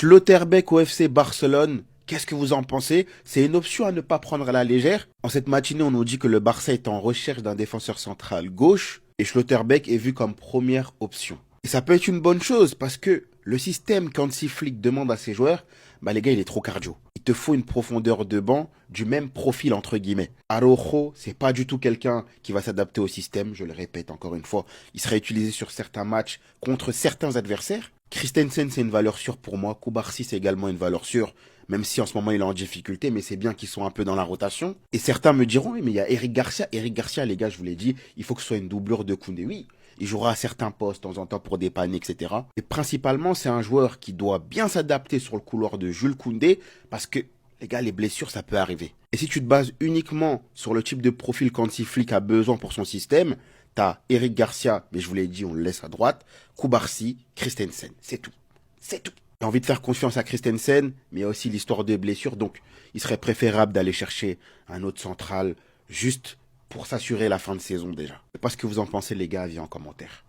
Schlotterbeck au FC Barcelone, qu'est-ce que vous en pensez? C'est une option à ne pas prendre à la légère. En cette matinée, on nous dit que le Barça est en recherche d'un défenseur central gauche et Schlotterbeck est vu comme première option. Et ça peut être une bonne chose parce que le système qu'Hansi Flick demande à ses joueurs, bah les gars, il est trop cardio. Il te faut une profondeur de banc du même profil entre guillemets. Araujo, c'est pas du tout quelqu'un qui va s'adapter au système, je le répète encore une fois. Il sera utilisé sur certains matchs contre certains adversaires. Christensen, c'est une valeur sûre pour moi. Cubarsí, c'est également une valeur sûre, même si en ce moment il est en difficulté, mais c'est bien qu'ils sont un peu dans la rotation. Et certains me diront, oui, mais il y a Eric Garcia. Eric Garcia, les gars, je vous l'ai dit, il faut que ce soit une doublure de Koundé. Oui, il jouera à certains postes, de temps en temps, pour dépanner, etc. Et principalement, c'est un joueur qui doit bien s'adapter sur le couloir de Jules Koundé, parce que, les gars, les blessures, ça peut arriver. Et si tu te bases uniquement sur le type de profil qu'Hansi Flick a besoin pour son système, t'as Eric Garcia, mais je vous l'ai dit, on le laisse à droite, Cubarsí, Christensen, c'est tout. C'est tout. J'ai envie de faire confiance à Christensen, mais il y a aussi l'histoire de blessures, donc il serait préférable d'aller chercher un autre central, juste pour s'assurer la fin de saison déjà. Je sais pas ce que vous en pensez les gars, avis en commentaire.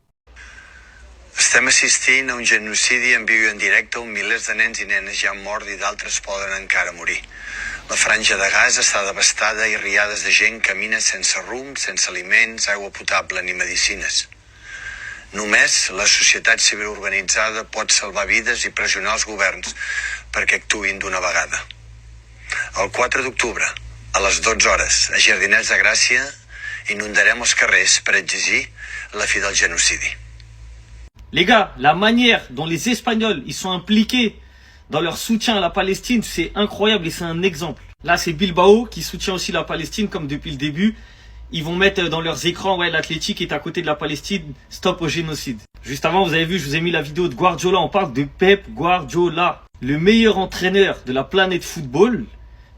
Estem assistint a un genocidi en viu i en directe on milers de nens i nenes ja han mort i d'altres poden encara morir. La franja de Gaza està devastada i riades de gent camina sense rumb, sense aliments, aigua potable ni medicines. Només la societat civil organitzada pot salvar vides i pressionar els governs perquè actuïn d'una vegada. El 4 d'octubre, a les 12 hores, a Jardinets de Gràcia, inundarem els carrers per exigir la fi del genocidi. Les gars, la manière dont les Espagnols ils sont impliqués dans leur soutien à la Palestine, c'est incroyable et c'est un exemple. Là, c'est Bilbao qui soutient aussi la Palestine comme depuis le début. Ils vont mettre dans leurs écrans, ouais, l'Athletic est à côté de la Palestine, stop au génocide. Juste avant, vous avez vu, je vous ai mis la vidéo de Guardiola. On parle de Pep Guardiola, le meilleur entraîneur de la planète football.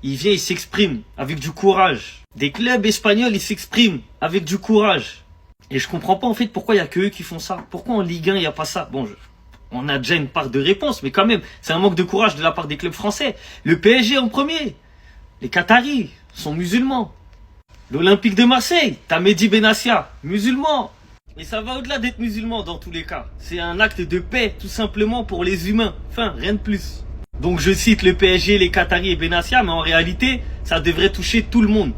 Il vient, il s'exprime avec du courage. Des clubs espagnols, ils s'expriment avec du courage. Et je comprends pas en fait pourquoi il y a que eux qui font ça. Pourquoi en Ligue 1 il y a pas ça? Bon, on a déjà une part de réponse, mais quand même, c'est un manque de courage de la part des clubs français. Le PSG en premier. Les Qataris sont musulmans. L'Olympique de Marseille, t'as Mehdi Benassia, musulman. Et ça va au-delà d'être musulman dans tous les cas. C'est un acte de paix tout simplement pour les humains. Enfin, rien de plus. Donc je cite le PSG, les Qataris et Benassia, mais en réalité, ça devrait toucher tout le monde.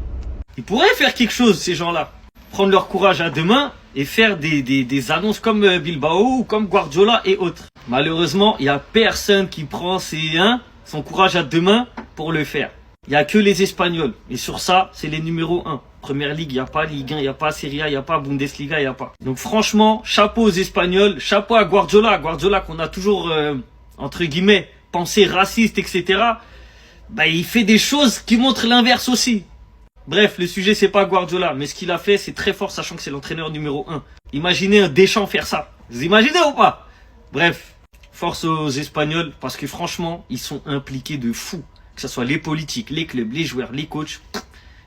Ils pourraient faire quelque chose, ces gens-là. Prendre leur courage à deux mains et faire des annonces comme Bilbao ou comme Guardiola et autres. Malheureusement, il n'y a personne qui prend son courage à deux mains pour le faire. Il n'y a que les Espagnols. Et sur ça, c'est les numéros 1. Première Ligue, il n'y a pas Ligue 1, il n'y a pas Serie A, il n'y a pas Bundesliga, il n'y a pas. Donc franchement, chapeau aux Espagnols, chapeau à Guardiola. Guardiola qu'on a toujours, entre guillemets, pensé raciste, etc. Bah, il fait des choses qui montrent l'inverse aussi. Bref, le sujet c'est pas Guardiola, mais ce qu'il a fait c'est très fort sachant que c'est l'entraîneur numéro 1. Imaginez un Deschamps faire ça. Vous imaginez ou pas? Bref, force aux Espagnols parce que franchement, ils sont impliqués de fou. Que ce soit les politiques, les clubs, les joueurs, les coachs,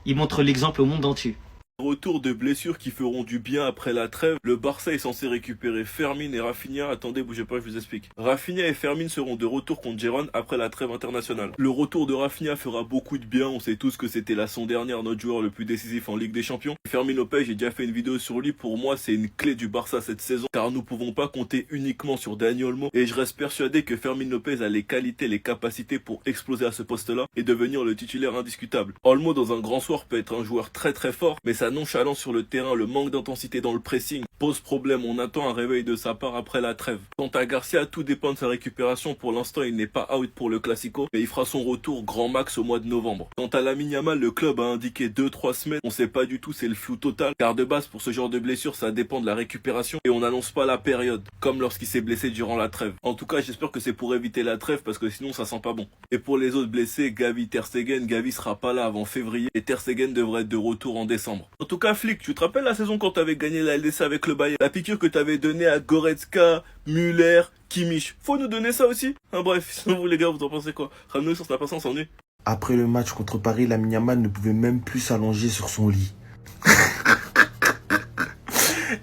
ils montrent l'exemple au monde entier. Retour de blessures qui feront du bien après la trêve. Le Barça est censé récupérer Fermin et Rafinha. Attendez, bougez pas, je vous explique. Rafinha et Fermin seront de retour contre Gérone après la trêve internationale. Le retour de Rafinha fera beaucoup de bien. On sait tous que c'était la saison dernière notre joueur le plus décisif en Ligue des Champions. Fermin Lopez, j'ai déjà fait une vidéo sur lui. Pour moi, c'est une clé du Barça cette saison. Car nous pouvons pas compter uniquement sur Dani Olmo. Et je reste persuadé que Fermin Lopez a les qualités, les capacités pour exploser à ce poste-là et devenir le titulaire indiscutable. Olmo dans un grand soir peut être un joueur très très fort, mais sa nonchalance sur le terrain, le manque d'intensité dans le pressing pose problème. On attend un réveil de sa part après la trêve. Quant à Garcia, tout dépend de sa récupération. Pour l'instant, il n'est pas out pour le Classico, mais il fera son retour grand max au mois de novembre. Quant à Lamine Yamal, le club a indiqué 2-3 semaines. On sait pas du tout, c'est le flou total. Car de base, pour ce genre de blessure, ça dépend de la récupération et on n'annonce pas la période, comme lorsqu'il s'est blessé durant la trêve. En tout cas, j'espère que c'est pour éviter la trêve parce que sinon ça sent pas bon. Et pour les autres blessés, Gavi, Ter Stegen, Gavi sera pas là avant février et Ter Stegen devrait être de retour en décembre. En tout cas, Flick, tu te rappelles la saison quand t'avais gagné la LDC avec le Bayern? La piqûre que t'avais donnée à Goretzka, Müller, Kimmich. Faut nous donner ça aussi? Bref, sinon vous les gars, vous en pensez quoi? Ramenez sur la patience en nuit. Après le match contre Paris, Lamine Yamal ne pouvait même plus s'allonger sur son lit.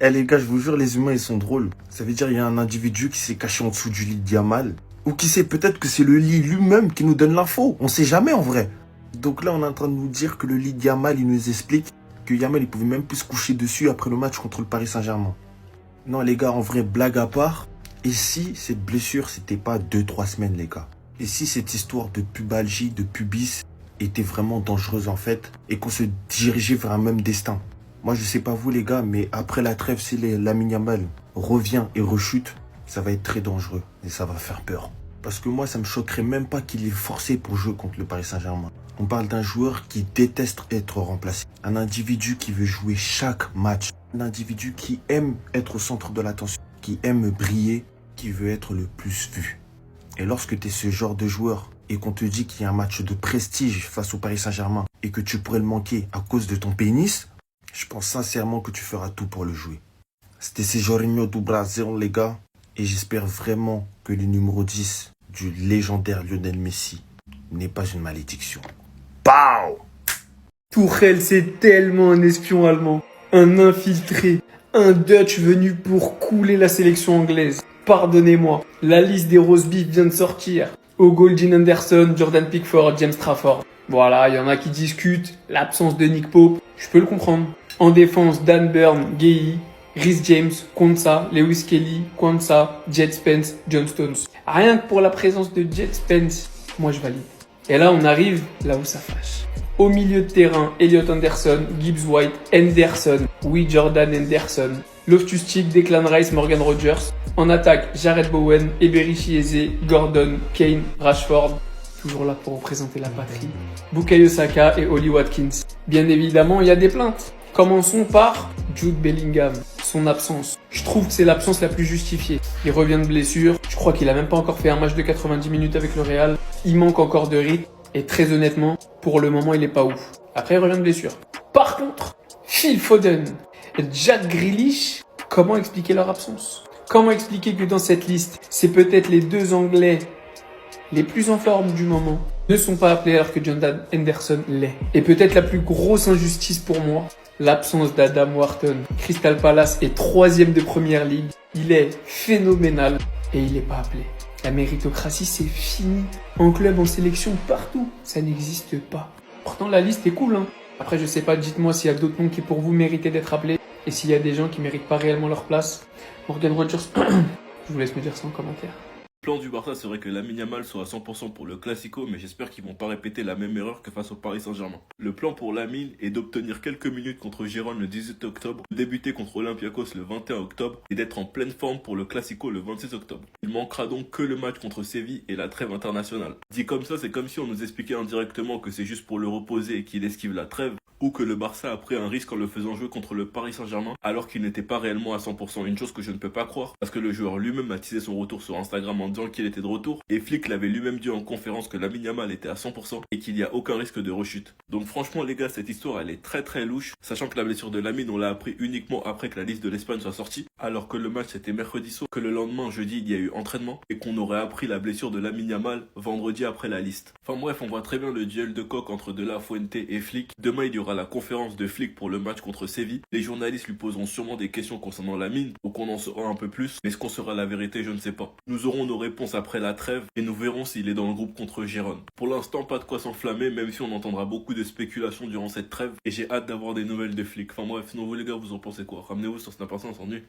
Eh les gars, je vous jure, les humains ils sont drôles. Ça veut dire il y a un individu qui s'est caché en dessous du lit de Yamal. Ou qui sait, peut-être que c'est le lit lui-même qui nous donne l'info. On sait jamais en vrai. Donc là, on est en train de nous dire que le lit de Yamal, il nous explique que Yamal, il pouvait même plus se coucher dessus après le match contre le Paris Saint-Germain. Non les gars, en vrai, blague à part. Et si cette blessure, c'était pas 2-3 semaines les gars? Et si cette histoire de pubalgie, de pubis, était vraiment dangereuse en fait, et qu'on se dirigeait vers un même destin? Moi je sais pas vous les gars, mais après la trêve, si Lamine Yamal revient et rechute, ça va être très dangereux et ça va faire peur. Parce que moi ça me choquerait même pas qu'il est forcé pour jouer contre le Paris Saint-Germain. On parle d'un joueur qui déteste être remplacé. Un individu qui veut jouer chaque match. Un individu qui aime être au centre de l'attention, qui aime briller, qui veut être le plus vu. Et lorsque tu es ce genre de joueur et qu'on te dit qu'il y a un match de prestige face au Paris Saint-Germain et que tu pourrais le manquer à cause de ton pénis, je pense sincèrement que tu feras tout pour le jouer. C'était Jorginho do Brasil, les gars. Et j'espère vraiment que le numéro 10 du légendaire Lionel Messi n'est pas une malédiction. Pow! Tuchel, c'est tellement un espion allemand, un infiltré, un Dutch venu pour couler la sélection anglaise. Pardonnez-moi, la liste des roast beef vient de sortir. Au goal, Gene Henderson, Jordan Pickford, James Trafford. Voilà, il y en a qui discutent l'absence de Nick Pope, je peux le comprendre. En défense, Dan Burn, Gueye, Rhys James, Konsa, Lewis Kelly, Kwanzaa, Jet Spence, John Stones. Rien que pour la présence de Jet Spence, moi je valide. Et là, on arrive là où ça fâche. Au milieu de terrain, Elliot Anderson, Gibbs White, Henderson, Jordan Henderson, Loftus-Cheek, Declan Rice, Morgan Rogers. En attaque, Jared Bowen, Eberechi Eze, Gordon, Kane, Rashford. Toujours là pour représenter la patrie. Bukayo Saka et Oli Watkins. Bien évidemment, il y a des plaintes. Commençons par Jude Bellingham. Son absence. Je trouve que c'est l'absence la plus justifiée. Il revient de blessure. Je crois qu'il a même pas encore fait un match de 90 minutes avec le Real. Il manque encore de rythme. Et très honnêtement, pour le moment, il est pas ouf. Après, il revient de blessure. Par contre, Phil Foden et Jack Grealish, comment expliquer leur absence? Comment expliquer que dans cette liste, c'est peut-être les deux Anglais les plus en forme du moment ne sont pas appelés alors que Jordan Henderson l'est? Et peut-être la plus grosse injustice pour moi, l'absence d'Adam Wharton. Crystal Palace est 3e de Première Ligue. Il est phénoménal et il n'est pas appelé. La méritocratie, c'est fini. En club, en sélection, partout. Ça n'existe pas. Pourtant, la liste est cool, hein. Après, je sais pas, dites-moi s'il y a d'autres noms qui, pour vous, méritaient d'être appelés. Et s'il y a des gens qui méritent pas réellement leur place. Morgan Rogers, je vous laisse me dire ça en commentaire. Le plan du Barça serait que Lamine Yamal soit à 100% pour le Classico, mais j'espère qu'ils vont pas répéter la même erreur que face au Paris Saint-Germain. Le plan pour Lamine est d'obtenir quelques minutes contre Gérone le 18 octobre, de débuter contre Olympiakos le 21 octobre et d'être en pleine forme pour le Classico le 26 octobre. Il manquera donc que le match contre Séville et la trêve internationale. Dit comme ça, c'est comme si on nous expliquait indirectement que c'est juste pour le reposer et qu'il esquive la trêve, ou que le Barça a pris un risque en le faisant jouer contre le Paris Saint-Germain alors qu'il n'était pas réellement à 100%, une chose que je ne peux pas croire parce que le joueur lui-même a teasé son retour sur Instagram en disant qu'il était de retour et Flick l'avait lui-même dit en conférence que Lamine Yamal était à 100% et qu'il n'y a aucun risque de rechute. Donc franchement les gars, cette histoire elle est très louche, sachant que la blessure de Lamine on l'a appris uniquement après que la liste de l'Espagne soit sortie, alors que le match c'était mercredi soir, que le lendemain jeudi il y a eu entraînement et qu'on aurait appris la blessure de Lamine Yamal vendredi après la liste. Enfin bref, on voit très bien le duel de coq entre De La Fuente et Flick. Demain il y aura la conférence de Flick pour le match contre Séville. Les journalistes lui poseront sûrement des questions concernant Lamine, donc on en saura un peu plus, mais ce qu'on sera la vérité je ne sais pas. Nous aurons nos réponses après la trêve et nous verrons s'il est dans le groupe contre Gérone. Pour l'instant pas de quoi s'enflammer, même si on entendra beaucoup de spéculations durant cette trêve et j'ai hâte d'avoir des nouvelles de Flick. Enfin bref, sinon vous les gars vous en pensez quoi? Ramenez-vous sur Snap, on s'ennuie.